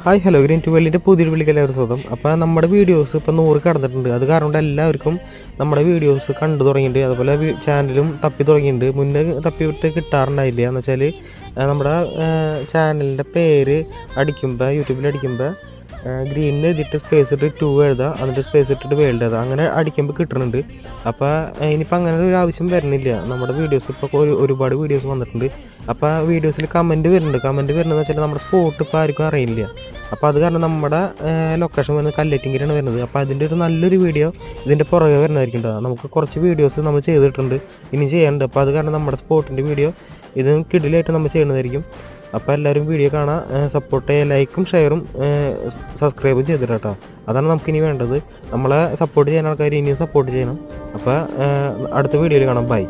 Hi hello green ട്യൂബിലിൻ്റെ പുതിയൊരു വിളിക്കെല്ലാവരും സ്വന്തം. അപ്പോൾ നമ്മുടെ വീഡിയോസ് ഇപ്പോൾ 100 കടന്നിട്ടുണ്ട്. അത് കാരണം കൊണ്ട് എല്ലാവർക്കും നമ്മുടെ വീഡിയോസ് കണ്ടു തുടങ്ങിയിട്ടുണ്ട്. അതുപോലെ ചാനലും തപ്പി തുടങ്ങിയിട്ടുണ്ട്. മുന്നേ തപ്പി വിട്ട് കിട്ടാറുണ്ടായില്ല. എന്ന് വെച്ചാൽ നമ്മുടെ ചാനലിൻ്റെ പേര് അടിക്കുമ്പോൾ യൂട്യൂബിൽ അടിക്കുമ്പോൾ ഗ്രീനിൽ എഴുതിയിട്ട് സ്പേസ് ഇട്ട് 2 എഴുതുക, എന്നിട്ട് സ്പേസ് ഇട്ടിട്ട് വേൾഡ് എഴുതുക, അങ്ങനെ അടിക്കുമ്പോൾ കിട്ടുന്നുണ്ട്. അപ്പോൾ ഇനിയിപ്പോൾ അങ്ങനെ ഒരു ആവശ്യം വരുന്നില്ല. നമ്മുടെ വീഡിയോസ് ഇപ്പോൾ ഒരുപാട് വീഡിയോസ് വന്നിട്ടുണ്ട്. അപ്പോൾ വീഡിയോസിൽ കമൻറ്റ് വരുന്നുണ്ട്. കമൻറ്റ് വരുന്നതെന്ന് വെച്ചാൽ നമ്മുടെ സ്പോട്ട് ഇപ്പോൾ ആർക്കും അറിയില്ല. അപ്പോൾ അത് കാരണം നമ്മുടെ ലൊക്കേഷൻ വരുന്നത് കല്ലേറ്റിങ്കലാണ് വരുന്നത്. അപ്പോൾ അതിൻ്റെ ഒരു നല്ലൊരു വീഡിയോ ഇതിൻ്റെ പുറകെ വരുന്നതായിരിക്കും. നമുക്ക് കുറച്ച് വീഡിയോസ് നമ്മൾ ചെയ്തിട്ടുണ്ട്, ഇനി ചെയ്യാനുണ്ട്. അപ്പോൾ അത് കാരണം നമ്മുടെ സ്പോട്ടിൻ്റെ വീഡിയോ ഇത് കിടിലായിട്ട് നമ്മൾ ചെയ്യുന്നതായിരിക്കും. അപ്പോൾ എല്ലാവരും വീഡിയോ കാണാൻ സപ്പോർട്ട് ചെയ്യുക, ലൈക്കും ഷെയറും സബ്സ്ക്രൈബും ചെയ്തിട്ട് കേട്ടോ. അതാണ് നമുക്കിനി വേണ്ടത്. നമ്മളെ സപ്പോർട്ട് ചെയ്യുന്ന ആൾക്കാർ ഇനിയും സപ്പോർട്ട് ചെയ്യണം. അപ്പോൾ അടുത്ത വീഡിയോയിൽ കാണാം. ബൈ.